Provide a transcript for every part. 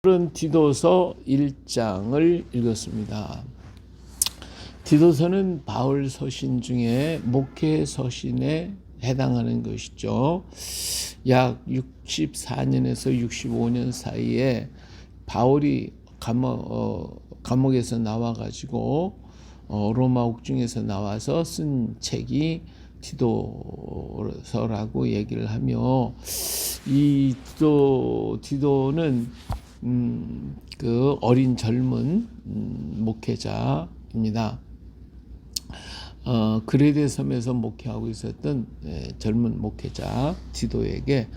오늘은 디도서 1장을 읽었습니다. 디도서는 바울 서신 중에 목회 서신에 해당하는 것이죠. 약 64년에서 65년 사이에 바울이 감옥에서 나와가지고 로마 옥중에서 나와서 쓴 책이 디도서라고 얘기를 하며, 이 디도는 그 어린 젊은 목회자입니다. 그레데 섬에서 목회하고 있었던 젊은 목회자 디도에게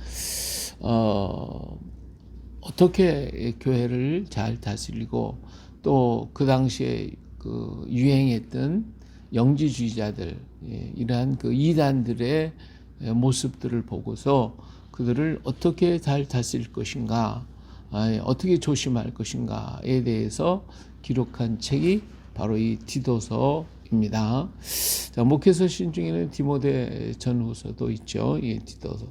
어떻게 교회를 잘 다스리고, 또 그 당시에 그 유행했던 영지주의자들, 이러한 그 이단들의 모습들을 보고서 그들을 어떻게 잘 다스릴 것인가, 어떻게 조심할 것인가에 대해서 기록한 책이 바로 이 디도서입니다. 자, 목회서신 중에는 디모데 전후서도 있죠. 디도서,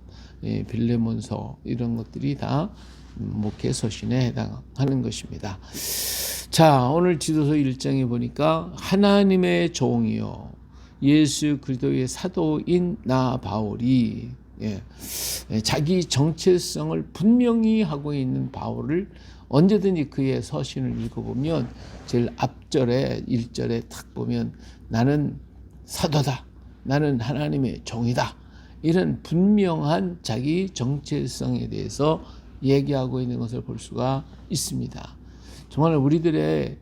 빌레몬서, 이런 것들이 다 목회서신에 해당하는 것입니다. 자, 오늘 디도서 1장에 보니까 하나님의 종이요 예수 그리스도의 사도인 나 바울이 자기 정체성을 분명히 하고 있는 바울을 언제든지 그의 서신을 읽어보면 제일 앞절에 1절에 딱 보면 나는 사도다, 나는 하나님의 종이다, 이런 분명한 자기 정체성에 대해서 얘기하고 있는 것을 볼 수가 있습니다. 정말 우리들의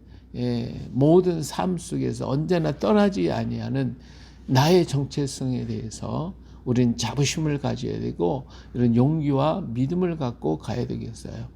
모든 삶 속에서 언제나 떠나지 아니하는 나의 정체성에 대해서 우리는 자부심을 가져야 되고, 이런 용기와 믿음을 갖고 가야 되겠어요.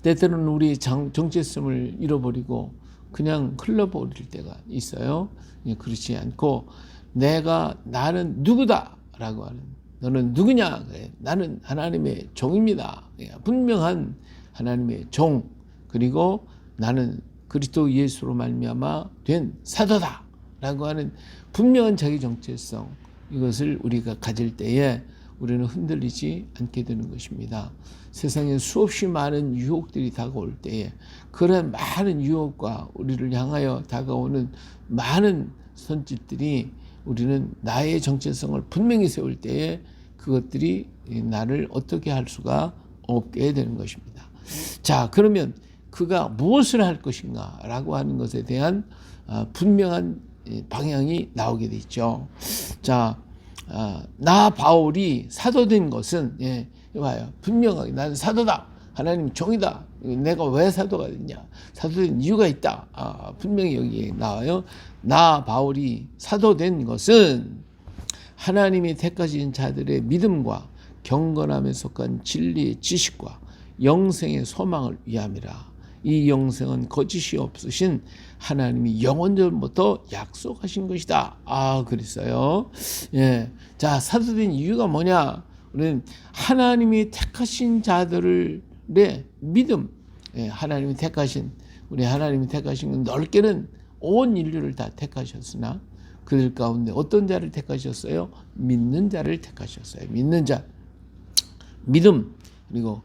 때때로는 우리 정체성을 잃어버리고 그냥 흘러버릴 때가 있어요. 그렇지 않고 나는 누구다라고 하는, 너는 누구냐? 나는 하나님의 종입니다. 분명한 하나님의 종, 그리고 나는 그리스도 예수로 말미암아 된 사도다라고 하는 분명한 자기 정체성, 이것을 우리가 가질 때에 우리는 흔들리지 않게 되는 것입니다. 세상에 수없이 많은 유혹들이 다가올 때에 그런 많은 유혹과 우리를 향하여 다가오는 많은 손짓들이, 우리는 나의 정체성을 분명히 세울 때에 그것들이 나를 어떻게 할 수가 없게 되는 것입니다. 자, 그러면 그가 무엇을 할 것인가 라고 하는 것에 대한 분명한 방향이 나오게 되죠. 자, 나 바울이 사도된 것은, 봐요, 분명하게 나는 사도다, 하나님 종이다. 내가 왜 사도가 됐냐, 사도된 이유가 있다. 분명히 여기에 나와요. 나 바울이 사도된 것은 하나님이 택하신 자들의 믿음과 경건함에 속한 진리의 지식과 영생의 소망을 위함이라. 이 영생은 거짓이 없으신 하나님이 영원전부터 약속하신 것이다. 그랬어요. 자, 사도된 이유가 뭐냐? 우리는 하나님이 택하신 자들의 믿음, 하나님이 택하신 건 넓게는 온 인류를 다 택하셨으나 그들 가운데 어떤 자를 택하셨어요? 믿는 자를 택하셨어요. 믿는 자, 믿음, 그리고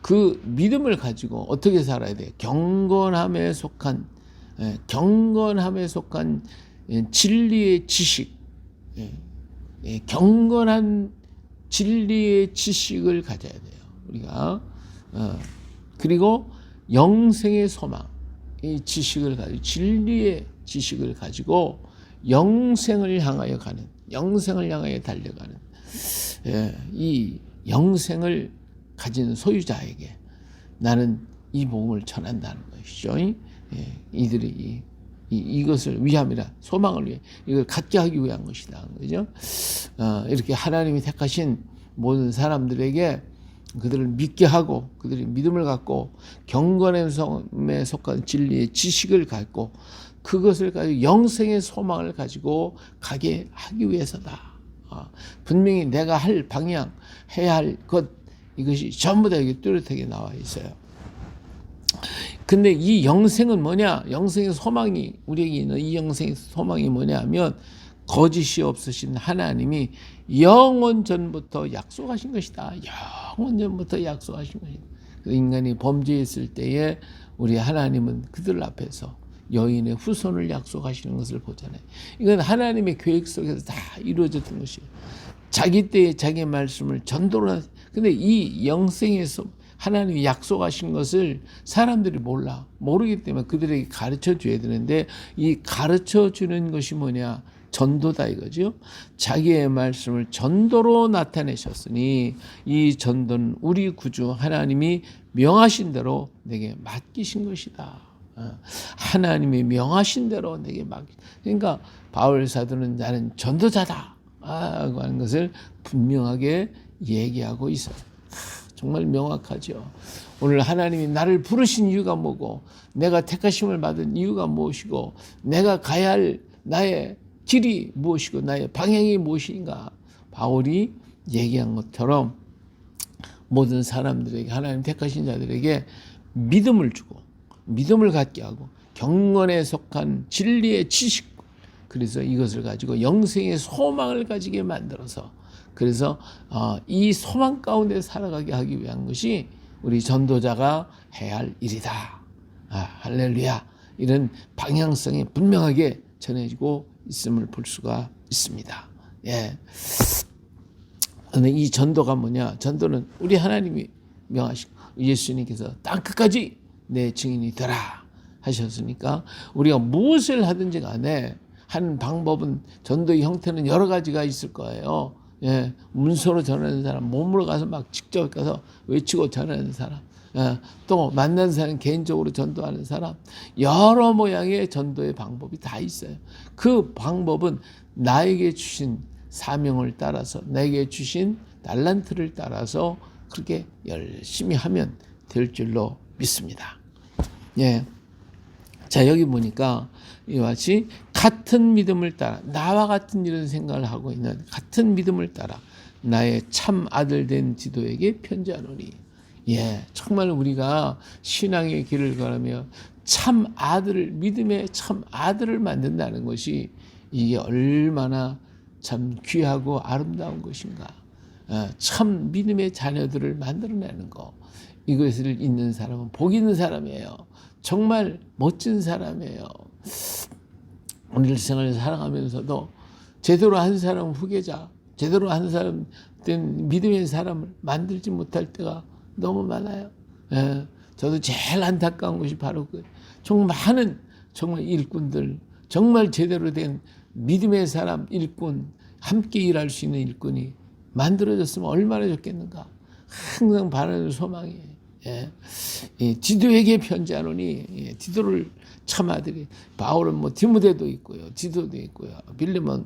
그 믿음을 가지고 어떻게 살아야 돼요? 경건함에 속한 진리의 지식, 경건한 진리의 지식을 가져야 돼요. 우리가 그리고 영생의 소망, 이 지식을 가지고, 진리의 지식을 가지고 영생을 향하여 달려가는 이 영생을 가진 소유자에게 나는 이 복음을 전한다는 것이죠. 이들이 이것을 위함이라, 소망을 위해, 이걸 갖게 하기 위한 것이다. 그죠? 이렇게 하나님이 택하신 모든 사람들에게 그들을 믿게 하고, 그들이 믿음을 갖고 경건함에 속한 진리의 지식을 갖고 그것을 가지고 영생의 소망을 가지고 가게 하기 위해서다. 분명히 내가 할 방향, 해야 할 것, 이것이 전부 다 여기 뚜렷하게 나와 있어요. 근데 이 영생은 뭐냐? 영생의 소망이, 우리에게 있는 이 영생의 소망이 뭐냐 하면, 거짓이 없으신 하나님이 영원 전부터 약속하신 것이다. 영원 전부터 약속하신 것이다. 인간이 범죄했을 때에 우리 하나님은 그들 앞에서 여인의 후손을 약속하시는 것을 보잖아요. 이건 하나님의 계획 속에서 다 이루어졌던 것이에요. 자기 때에 자기 말씀을 전도로. 근데 이 영생에서 하나님이 약속하신 것을 사람들이 모르기 때문에 그들에게 가르쳐 줘야 되는데, 이 가르쳐 주는 것이 뭐냐? 전도다 이거죠. 자기의 말씀을 전도로 나타내셨으니 이 전도는 우리 구주 하나님이 명하신 대로 내게 맡기신 것이다. 하나님이 명하신 대로 내게 그러니까 바울 사도는 나는 전도자다 라고 하는 것을 분명하게 얘기하고 있어요. 정말 명확하죠. 오늘 하나님이 나를 부르신 이유가 뭐고, 내가 택하심을 받은 이유가 무엇이고, 내가 가야 할 나의 길이 무엇이고, 나의 방향이 무엇인가, 바울이 얘기한 것처럼 모든 사람들에게, 하나님 택하신 자들에게 믿음을 주고 믿음을 갖게 하고 경건에 속한 진리의 지식, 그래서 이것을 가지고 영생의 소망을 가지게 만들어서, 그래서 이 소망 가운데 살아가게 하기 위한 것이 우리 전도자가 해야 할 일이다. 할렐루야. 이런 방향성이 분명하게 전해지고 있음을 볼 수가 있습니다. 예. 근데 이 전도가 뭐냐? 전도는 우리 하나님이 명하시고 예수님께서 땅 끝까지 내 증인이 되라 하셨으니까, 우리가 무엇을 하든지 간에 하는 방법은, 전도의 형태는 여러 가지가 있을 거예요. 예, 문서로 전하는 사람, 몸으로 가서 막 직접 가서 외치고 전하는 사람, 또 만난 사람 개인적으로 전도하는 사람, 여러 모양의 전도의 방법이 다 있어요. 그 방법은 나에게 주신 사명을 따라서, 내게 주신 달란트를 따라서 그렇게 열심히 하면 될 줄로 믿습니다. 예. 자, 여기 보니까 이와 같이 같은 믿음을 따라, 나와 같은 이런 생각을 하고 있는 같은 믿음을 따라 나의 참 아들 된 디도에게 편지하노니. 예, 정말 우리가 신앙의 길을 걸으며 참 아들을, 믿음의 참 아들을 만든다는 것이 이게 얼마나 참 귀하고 아름다운 것인가. 참 믿음의 자녀들을 만들어내는 거, 이것을 있는 사람은 복 있는 사람이에요. 정말 멋진 사람이에요. 오늘 생활을 살아가면서도 제대로 한 사람 후계자, 제대로 한 사람 된 믿음의 사람을 만들지 못할 때가 너무 많아요. 예, 저도 제일 안타까운 것이 바로 정말 많은 정말 일꾼들, 정말 제대로 된 믿음의 사람, 일꾼, 함께 일할 수 있는 일꾼이 만들어졌으면 얼마나 좋겠는가. 항상 바라는 소망이에요. 예. 디도에게 편지하노니, 예, 디도를 참 아들이, 바울은 뭐 디모데도 있고요, 디도도 있고요, 빌레몬,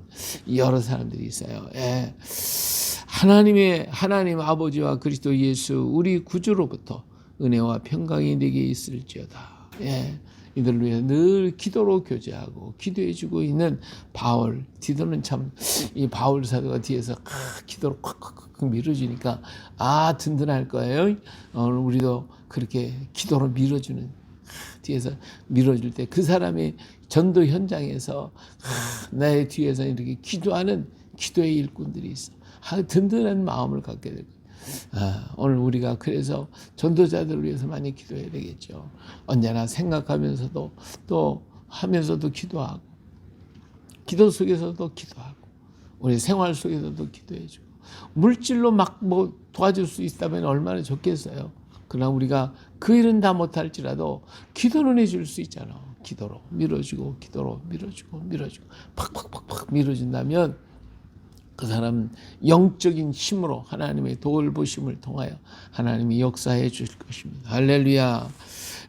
여러 사람들이 있어요. 예. 하나님 아버지와 그리스도 예수 우리 구주로부터 은혜와 평강이 내게 있을지어다. 예. 이들을 위해 늘 기도로 교제하고 기도해주고 있는 바울, 디도는 참, 이 바울 사도가 뒤에서 기도로 콱콱콱 밀어주니까 든든할 거예요. 오늘 우리도 그렇게 기도로 밀어주는, 뒤에서 밀어줄 때 그 사람이 전도 현장에서 나의 뒤에서 이렇게 기도하는 기도의 일꾼들이 있어. 든든한 마음을 갖게 되고, 오늘 우리가 그래서 전도자들을 위해서 많이 기도해야 되겠죠. 언제나 생각하면서도 또 하면서도 기도하고, 기도 속에서도 기도하고, 우리 생활 속에서도 기도해주고, 물질로 막 뭐 도와줄 수 있다면 얼마나 좋겠어요. 그러나 우리가 그 일은 다 못할지라도 기도는 해줄 수 있잖아. 기도로 밀어주고, 기도로 밀어주고, 팍팍팍팍 밀어준다면 그 사람은 영적인 힘으로 하나님의 돌보심을 통하여 하나님이 역사해 주실 것입니다. 할렐루야.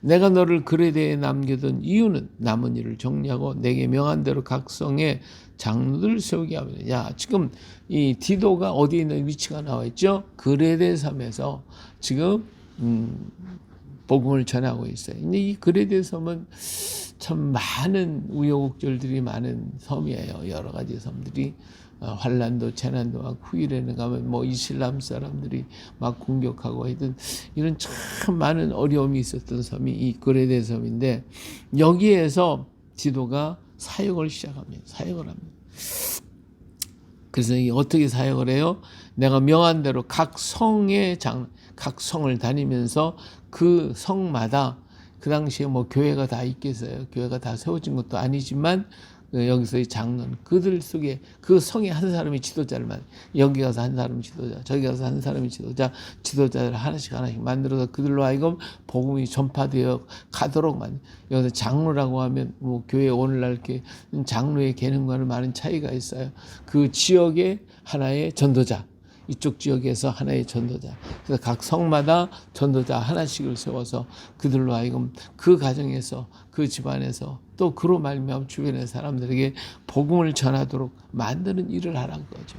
내가 너를 그레데에 남겨둔 이유는 남은 일을 정리하고 내게 명한 대로 각 성에 장로들을 세우게 하면. 야, 지금 이 디도가 어디에 있는 위치가 나와 있죠? 그레데 섬에서 지금 복음을 전하고 있어요. 근데 이 그레데 섬은 참 많은 우여곡절들이 많은 섬이에요. 여러 가지 섬들이. 환란도 재난도 막 후일에는 가면 뭐 이슬람 사람들이 막 공격하고 하여튼 이런 참 많은 어려움이 있었던 섬이 이 그레데 섬인데, 여기에서 디도가 사역을 시작합니다. 사역을 합니다. 그래서 어떻게 사역을 해요? 내가 명한 대로 각 성의 각 성을 다니면서 그 성마다 그 당시에 뭐 교회가 다 있겠어요. 교회가 다 세워진 것도 아니지만 여기서의 장로는 그들 속에 그 성에 한 사람이 지도자를 여기 가서 한 사람이 지도자, 저기 가서 한 사람이 지도자를 하나씩 만들어서 그들로 하여금 복음이 전파되어 가도록 여기서 장로라고 하면 뭐 교회 오늘날 이렇게 장로의 개념과는 많은 차이가 있어요. 그 지역의 하나의 전도자, 이쪽 지역에서 하나의 전도자. 그래서 각 성마다 전도자 하나씩을 세워서 그들로 하여금 그 가정에서 그 집안에서 또 그로 말미암아 주변의 사람들에게 복음을 전하도록 만드는 일을 하라는 거죠.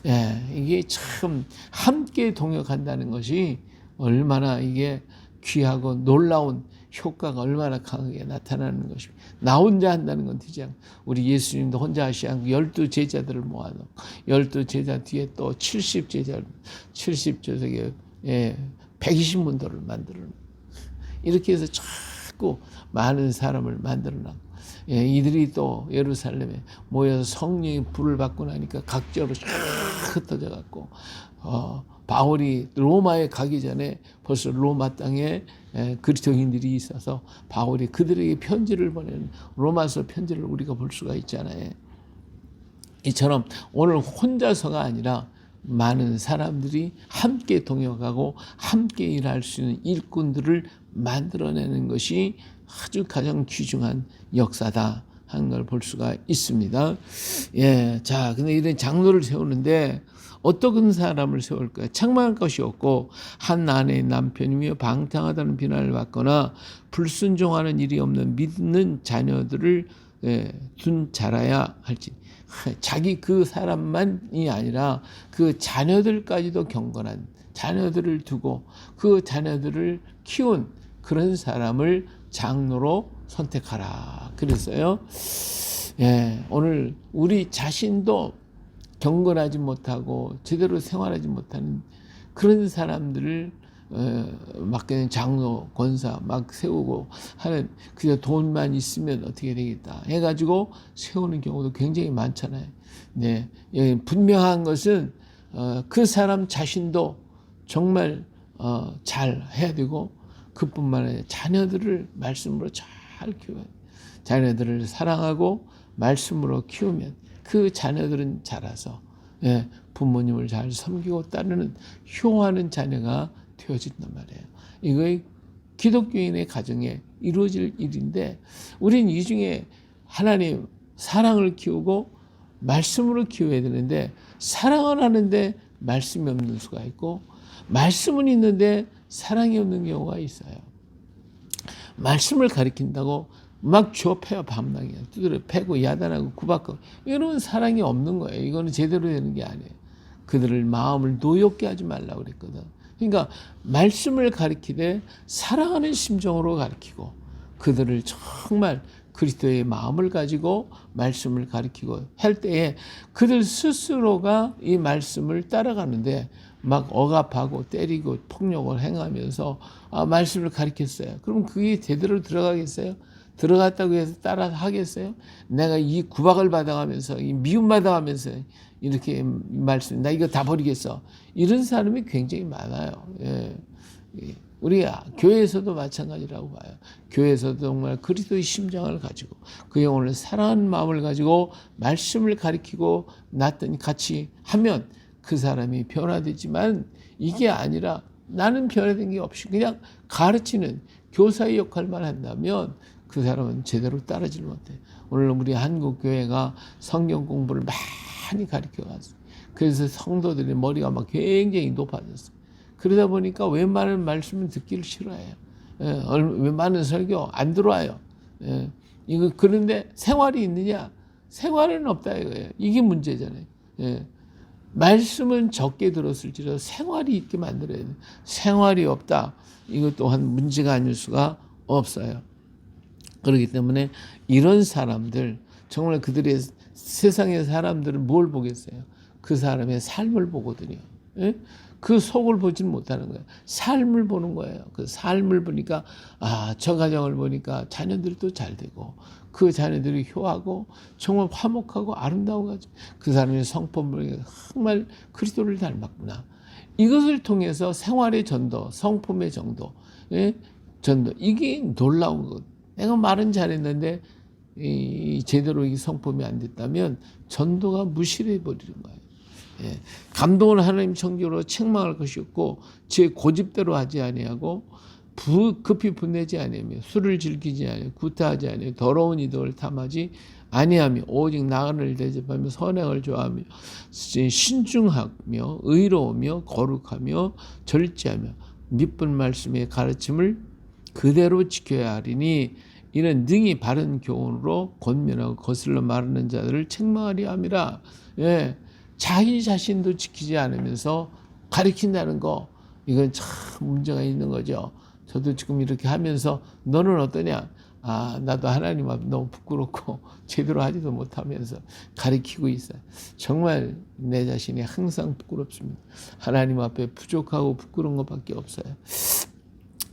예, 이게 참 함께 동역한다는 것이 얼마나 이게 귀하고 놀라운 효과가 얼마나 강하게 나타나는 것입니다. 나 혼자 한다는 건 되지 않고 우리 예수님도 혼자 하시 않고 12제자들을 모아놓고 12제자 뒤에 또 70제자를 70조석에 120문도를 만들어 이렇게 해서 자꾸 많은 사람을 만들어놨고 이들이 또 예루살렘에 모여서 성령의 불을 받고 나니까 각지로 쫙 흩어져 갖고 바울이 로마에 가기 전에 벌써 로마 땅에 그리스도인들이 있어서 바울이 그들에게 편지를 보내는 로마서 편지를 우리가 볼 수가 있잖아요. 이처럼 오늘 혼자서가 아니라 많은 사람들이 함께 동역하고 함께 일할 수 있는 일꾼들을 만들어내는 것이 아주 가장 귀중한 역사다 하는 걸 볼 수가 있습니다. 예, 자, 근데 이런 장로를 세우는데 어떤 사람을 세울까요? 창망할 것이 없고 한 아내의 남편이며 방탕하다는 비난을 받거나 불순종하는 일이 없는 믿는 자녀들을 둔 자라야 할지. 자기 그 사람만이 아니라 그 자녀들까지도 경건한 자녀들을 두고 그 자녀들을 키운 그런 사람을 장로로 선택하라 그랬어요. 예, 오늘 우리 자신도 경건하지 못하고 제대로 생활하지 못하는 그런 사람들을 막 그냥 장로, 권사 막 세우고 하는 그냥 돈만 있으면 어떻게 되겠다 해가지고 세우는 경우도 굉장히 많잖아요. 네, 분명한 것은 그 사람 자신도 정말 잘 해야 되고 그뿐만 아니라 자녀들을 말씀으로 잘 키워야 돼요. 자녀들을 사랑하고 말씀으로 키우면 그 자녀들은 자라서 부모님을 잘 섬기고 따르는 효하는 자녀가 되어진단 말이에요. 이거 기독교인의 가정에 이루어질 일인데 우리는 이 중에 하나님 사랑을 키우고 말씀으로 키워야 되는데 사랑을 하는데 말씀이 없는 수가 있고 말씀은 있는데 사랑이 없는 경우가 있어요. 말씀을 가리킨다고 막 좁혀요. 밤낮에 두드려 패고 야단하고 구박하고 이러면 사랑이 없는 거예요. 이거는 제대로 되는 게 아니에요. 그들을 마음을 노엽게 하지 말라고 그랬거든. 그러니까 말씀을 가리키되 사랑하는 심정으로 가리키고 그들을 정말 그리스도의 마음을 가지고 말씀을 가리키고 할 때에 그들 스스로가 이 말씀을 따라가는데 막 억압하고 때리고 폭력을 행하면서 말씀을 가리켰어요. 그럼 그게 제대로 들어가겠어요? 들어갔다고 해서 따라 하겠어요? 내가 이 구박을 받아가면서 이 미움 받아가면서 이렇게 말씀 나 이거 다 버리겠어. 이런 사람이 굉장히 많아요. 예. 우리 교회에서도 마찬가지라고 봐요. 교회에서도 정말 그리스도의 심장을 가지고 그 영혼을 사랑하는 마음을 가지고 말씀을 가리키고 놨더니 같이 하면 그 사람이 변화되지만 이게 아니라 나는 변화된 게 없이 그냥 가르치는 교사의 역할만 한다면 그 사람은 제대로 따르지 못해. 오늘 우리 한국 교회가 성경 공부를 많이 가르쳐왔어요. 그래서 성도들의 머리가 막 굉장히 높아졌어요. 그러다 보니까 웬만한 말씀은 듣기를 싫어해요. 웬만한 설교 안 들어와요. 이거 그런데 생활이 있느냐? 생활은 없다 이거예요. 이게 문제잖아요. 말씀은 적게 들었을지라도 생활이 있게 만들어야 돼요. 생활이 없다. 이것 또한 문제가 아닐 수가 없어요. 그렇기 때문에 이런 사람들 정말 그들의 세상의 사람들은 뭘 보겠어요? 그 사람의 삶을 보거든요. 그 속을 보지는 못하는 거예요. 삶을 보는 거예요. 그 삶을 보니까 저 가정을 보니까 자녀들도 잘 되고 그 자녀들이 효하고 정말 화목하고 아름다운 거죠. 그 사람의 성품을 정말 그리스도를 닮았구나. 이것을 통해서 생활의 전도, 성품의 정도, 예? 전도, 이게 놀라운 것. 내가 말은 잘했는데 제대로 이 성품이 안 됐다면 전도가 무실해 버리는 거예요. 예. 감동을 하나님 청지로 책망할 것이 없고 제 고집대로 하지 아니하고 급히 분내지 아니하며 술을 즐기지 아니하며 구타하지 아니하며 더러운 이득을 탐하지 아니하며 오직 나를 대접하며 선행을 좋아하며 신중하며 의로우며 거룩하며 절제하며 믿은 말씀의 가르침을 그대로 지켜야 하리니 이는 능히 바른 교훈으로 권면하고 거슬러 말하는 자들을 책망하리 함이라. 예. 자기 자신도 지키지 않으면서 가르친다는 거, 이건 참 문제가 있는 거죠. 저도 지금 이렇게 하면서 너는 어떠냐? 아, 나도 하나님 앞에 너무 부끄럽고 제대로 하지도 못하면서 가르치고 있어요. 정말 내 자신이 항상 부끄럽습니다. 하나님 앞에 부족하고 부끄러운 것밖에 없어요.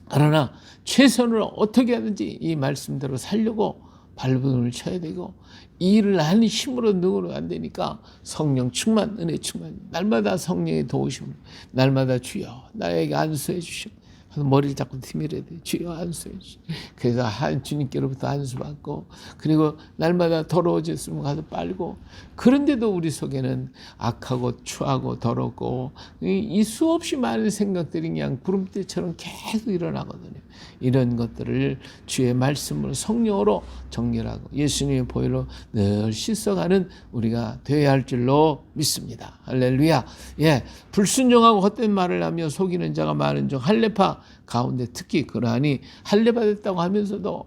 그러나 최선을 어떻게 하든지 이 말씀대로 살려고 발버둥을 쳐야 되고, 이 일을 하는 힘으로 능으로 안 되니까 성령 충만, 은혜 충만, 날마다 성령의 도우심, 날마다 주여 나에게 안수해 주시오. 머리를 자꾸 티밀어야 돼. 주여 안수해 주시오. 그래서 주님께로부터 안수받고, 그리고 날마다 더러워졌으면 가서 빨고. 그런데도 우리 속에는 악하고 추하고 더럽고 이 수없이 많은 생각들이 그냥 구름대처럼 계속 일어나거든요. 이런 것들을 주의 말씀으로 성령으로 정결하고 예수님의 보혈로 늘 씻어가는 우리가 되어야 할 줄로 믿습니다. 할렐루야. 예, 불순종하고 헛된 말을 하며 속이는 자가 많은 중 할례파 가운데 특히 그러하니 할례 받았다고 하면서도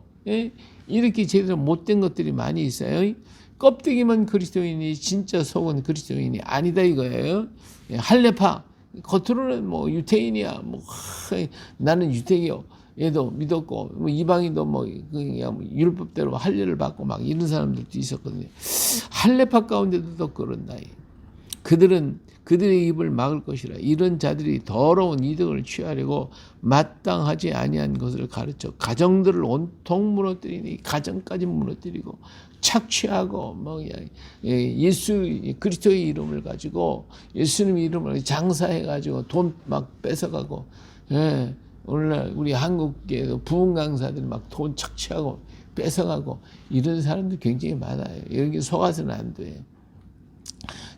이렇게 제대로 못된 것들이 많이 있어요. 껍데기만 그리스도인이 진짜 속은 그리스도인이 아니다 이거예요. 할례파 겉으로는 뭐 유태인이야, 뭐 나는 유대교 얘도 믿었고, 뭐 이방인도 뭐 그냥 율법대로 할례를 받고 막 이런 사람들도 있었거든요. 할례파 가운데도 더 그런다. 그들은 그들의 입을 막을 것이라. 이런 자들이 더러운 이득을 취하려고 마땅하지 아니한 것을 가르쳐 가정들을 온통 무너뜨리니 가정까지 무너뜨리고 착취하고 뭐 예수 그리스도의 이름을 가지고 예수님의 이름을 장사해 가지고 돈 막 뺏어가고. 예. 오늘날 우리 한국에도 부흥 강사들이 막 돈 착취하고 뺏어가고 이런 사람들 굉장히 많아요. 여기 속아서는 안 돼.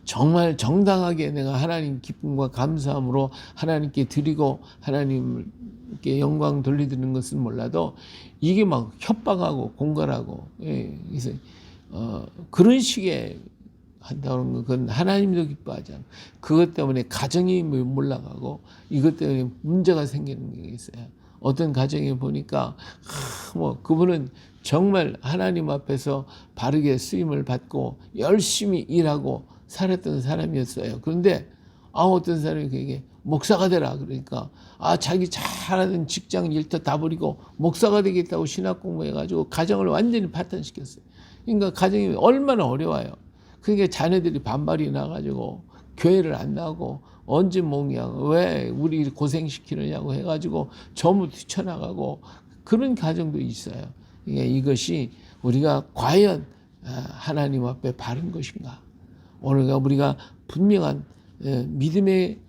정말 정당하게 내가 하나님 기쁨과 감사함으로 하나님께 드리고 하나님께 영광 돌리드는 것은 몰라도 이게 막 협박하고 공갈하고, 그래서 그런 식의 한다는 건 그건 하나님도 기뻐하지 않아요. 그것 때문에 가정이 몰락하고 이것 때문에 문제가 생기는 게 있어요. 어떤 가정에 보니까 뭐 그분은 정말 하나님 앞에서 바르게 쓰임을 받고 열심히 일하고 살았던 사람이었어요. 그런데 어떤 사람이 그에게 목사가 되라 그러니까 자기 잘하는 직장 일터 다 버리고 목사가 되겠다고 신학 공부해가지고 가정을 완전히 파탄시켰어요. 그러니까 가정이 얼마나 어려워요. 그러니까 자녀들이 반발이 나가지고 교회를 안 나가고 언제 목냐 왜 우리 고생시키느냐고 해가지고 전부 뛰쳐나가고 그런 가정도 있어요. 그러니까 이것이 우리가 과연 하나님 앞에 바른 것인가? 오늘 우리가 분명한 믿음의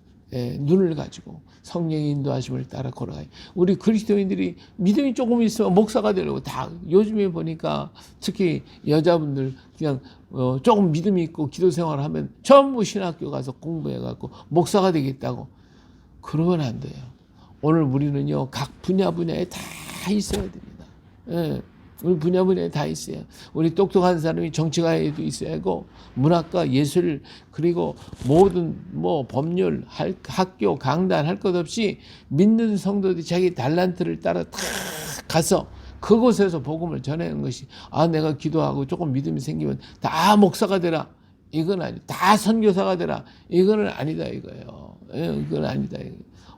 눈을 가지고 성령의 인도하심을 따라 걸어가요. 우리 그리스도인들이 믿음이 조금 있으면 목사가 되려고 다 요즘에 보니까 특히 여자분들 그냥 조금 믿음이 있고 기도 생활을 하면 전부 신학교 가서 공부해갖고 목사가 되겠다고. 그러면 안 돼요. 오늘 우리는요 각 분야에 다 있어야 됩니다. 예. 우리 분야에 다 있어요. 우리 똑똑한 사람이 정치가에도 있어야 하고 문학과 예술 그리고 모든 뭐 법률 학교 강단 할 것 없이 믿는 성도들이 자기 달란트를 따라 다 가서 그곳에서 복음을 전하는 것이 내가 기도하고 조금 믿음이 생기면 다 목사가 되라 이건 아니, 다 선교사가 되라 이거는 아니다 이거예요. 이건 아니다.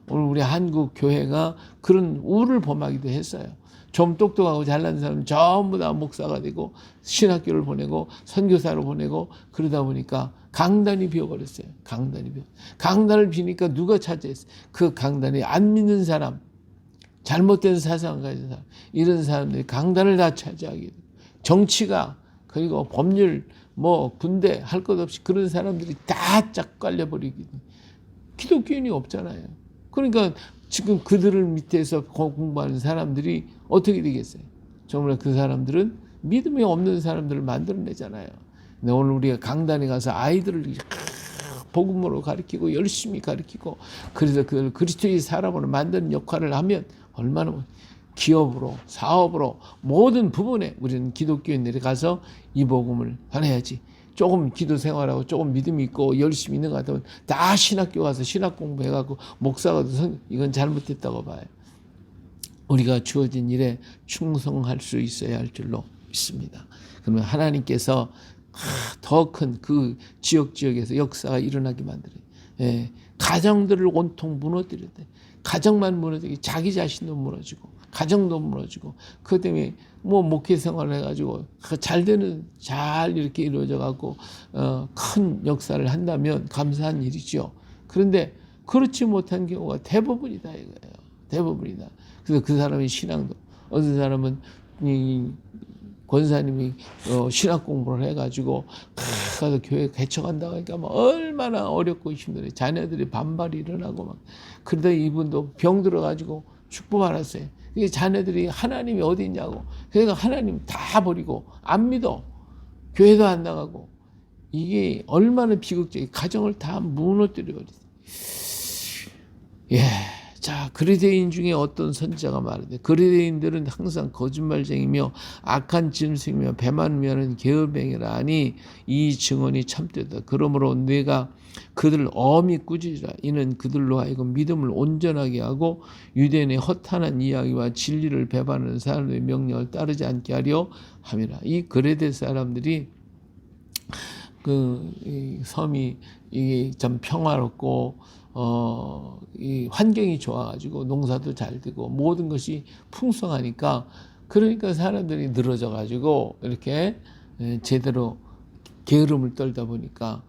오늘 우리 한국 교회가 그런 우를 범하기도 했어요. 좀 똑똑하고 잘난 사람은 전부 다 목사가 되고 신학교를 보내고 선교사로 보내고 그러다 보니까 강단이 비어버렸어요. 강단을 비니까 누가 차지했어요? 그 강단에 안 믿는 사람, 잘못된 사상을 가진 사람, 이런 사람들이 강단을 다 차지하게 돼요. 정치가 그리고 법률 뭐 군대 할 것 없이 그런 사람들이 다 짝 깔려버리기 기독교인이 없잖아요. 그러니까 지금 그들을 밑에서 공부하는 사람들이 어떻게 되겠어요? 정말 그 사람들은 믿음이 없는 사람들을 만들어내잖아요. 근데 오늘 우리가 강단에 가서 아이들을 복음으로 가르치고 열심히 가르치고 그래서 그걸 그리스도의 사람으로 만드는 역할을 하면 얼마나 기업으로 사업으로 모든 부분에 우리는 기독교인들이 가서 이 복음을 전해야지. 조금 기도 생활하고 조금 믿음이 있고 열심히 있는 것 같으면 다 신학교 가서 신학 공부해갖고 목사가 돼서 이건 잘못됐다고 봐요. 우리가 주어진 일에 충성할 수 있어야 할 줄로 믿습니다. 그러면 하나님께서 더 큰 그 지역에서 역사가 일어나게 만들어요. 예, 가정들을 온통 무너뜨려야 돼. 가정만 무너지고 자기 자신도 무너지고 가정도 무너지고 그것 때문에 뭐 목회 생활을 해가지고 잘 되는 잘 이렇게 이루어져 갖고 큰 역사를 한다면 감사한 일이죠. 그런데 그렇지 못한 경우가 대부분이다 이거예요. 대부분이다. 그래서 그 사람의 신앙도 어떤 사람은 이 권사님이 신학 공부를 해가지고 가서 교회 개척한다고 하니까 막 얼마나 어렵고 힘들어요. 자녀들이 반발이 일어나고 막 그러다 이분도 병 들어가지고 죽고 말았어요. 이게 자녀들이 하나님이 어디 있냐고. 그러니까 하나님 다 버리고 안 믿어. 교회도 안 나가고. 이게 얼마나 비극적이에요. 가정을 다 무너뜨려 버리죠. 예. 자, 그리스도인 중에 어떤 선지자가 말하되 그리스도인들은 항상 거짓말쟁이며 악한 짐승이며 배만 위하는 게으르뱅이라 하니 이 증언이 참되다. 그러므로 내가 그들을 엄히 꾸짖으라. 이는 그들로 하여금 믿음을 온전하게 하고 유대인의 허탄한 이야기와 진리를 배반하는 사람들의 명령을 따르지 않게 하려 함이라. 이 그레데 사람들이 이 섬이 이게 좀 평화롭고 이 환경이 좋아가지고 농사도 잘 되고 모든 것이 풍성하니까 그러니까 사람들이 늘어져 가지고 이렇게 제대로 게으름을 떨다 보니까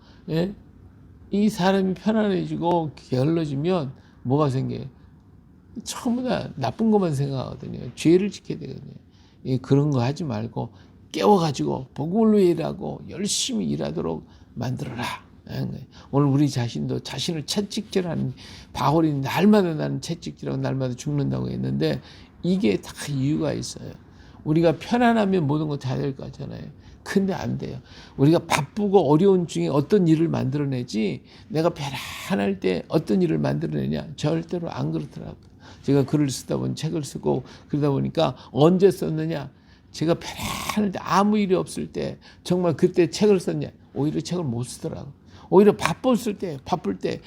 이 사람이 편안해지고 게을러지면 뭐가 생겨요? 전부 다 나쁜 것만 생각하거든요. 죄를 지켜야 되거든요. 그런 거 하지 말고 깨워가지고 복음을 위해 일하고 열심히 일하도록 만들어라. 오늘 우리 자신도 자신을 채찍질하는 바울이 날마다 나는 채찍질하고 날마다 죽는다고 했는데 이게 다 이유가 있어요. 우리가 편안하면 모든 거 다 될 거 같잖아요. 근데 안 돼요. 우리가 바쁘고 어려운 중에 어떤 일을 만들어내지 내가 편안할 때 어떤 일을 만들어내냐 절대로 안 그렇더라고요. 제가 글을 쓰다 보니 책을 쓰고 그러다 보니까 언제 썼느냐 제가 편안할 때 아무 일이 없을 때 정말 그때 책을 썼냐 오히려 책을 못 쓰더라고요. 오히려 바쁠 때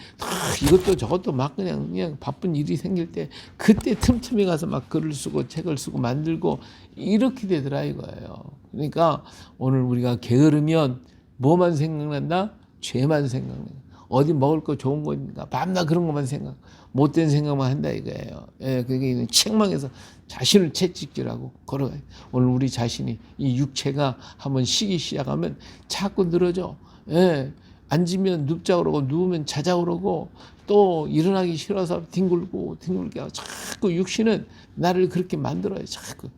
이것도 저것도 막 그냥 바쁜 일이 생길 때 그때 틈틈이 가서 막 글을 쓰고 책을 쓰고 만들고 이렇게 되더라 이거예요. 그러니까 오늘 우리가 게으르면 뭐만 생각난다? 죄만 생각나. 어디 먹을 거 좋은 거니까 밤낮 그런 것만 생각, 못된 생각만 한다 이거예요. 예, 그게 책망해서 자신을 채찍질하고 걸어가요. 오늘 우리 자신이 이 육체가 한번 쉬기 시작하면 자꾸 늘어져. 예. 앉으면 눕자 그러고 누우면 자자 그러고 또 일어나기 싫어서 뒹굴게 하고 자꾸 육신은 나를 그렇게 만들어요. 자꾸.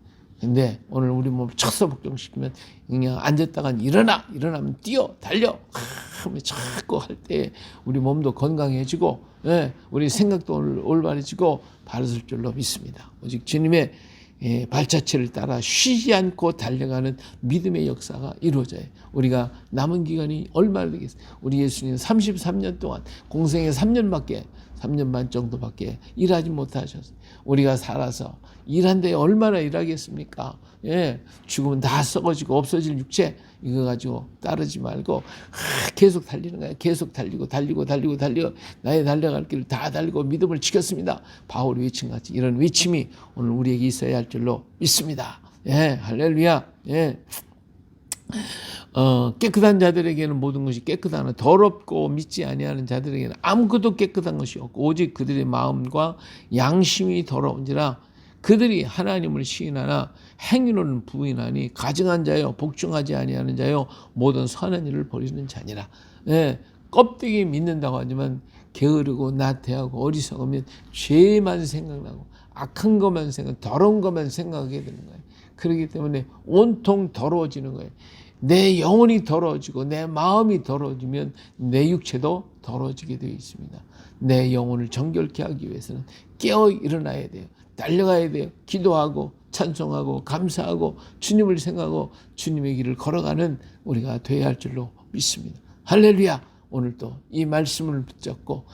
근데 오늘 우리 몸을 척서복종시키면 그냥 앉았다간 일어나면 뛰어 달려 하면 자꾸 할 때 우리 몸도 건강해지고 우리 생각도 올바해지고 바르실 줄로 믿습니다. 오직 주님의 발자취를 따라 쉬지 않고 달려가는 믿음의 역사가 이루어져요. 우리가 남은 기간이 얼마나 되겠어요? 우리 예수님은 33년 동안 공생에 3년 반 정도밖에 일하지 못하셨어요. 우리가 살아서 일한 데 얼마나 일하겠습니까? 죽으면 다 썩어지고 없어질 육체 이거 가지고 따르지 말고 계속 달리는 거예요. 계속 달리고 나의 달려갈 길을 다 달리고 믿음을 지켰습니다. 바울의 외침같이 이런 외침이 오늘 우리에게 있어야 할 줄로 믿습니다. 할렐루야. 깨끗한 자들에게는 모든 것이 깨끗하나 더럽고 믿지 아니하는 자들에게는 아무것도 깨끗한 것이 없고 오직 그들의 마음과 양심이 더러운지라 그들이 하나님을 시인하나 행위로는 부인하니 가증한 자요 복종하지 아니하는 자요 모든 선한 일을 버리는 자니라. 껍데기 믿는다고 하지만 게으르고 나태하고 어리석으면 죄만 생각나고 악한 것만 더러운 것만 생각하게 되는 거예요. 그렇기 때문에 온통 더러워지는 거예요. 내 영혼이 더러워지고 내 마음이 더러워지면 내 육체도 더러워지게 되어 있습니다. 내 영혼을 정결케 하기 위해서는 깨어 일어나야 돼요. 달려가야 돼요. 기도하고 찬송하고 감사하고 주님을 생각하고 주님의 길을 걸어가는 우리가 되어야 할 줄로 믿습니다. 할렐루야. 오늘 또 이 말씀을 붙잡고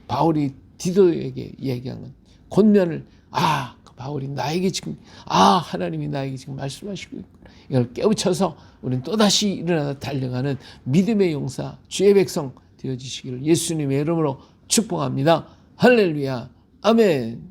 바울이 디도에게 얘기한 권면을 바울이 나에게 지금 하나님이 나에게 지금 말씀하시고 있구나. 이걸 깨우쳐서 우리는 또다시 일어나 달려가는 믿음의 용사 주의 백성 되어지시기를 예수님의 이름으로 축복합니다. 할렐루야. 아멘.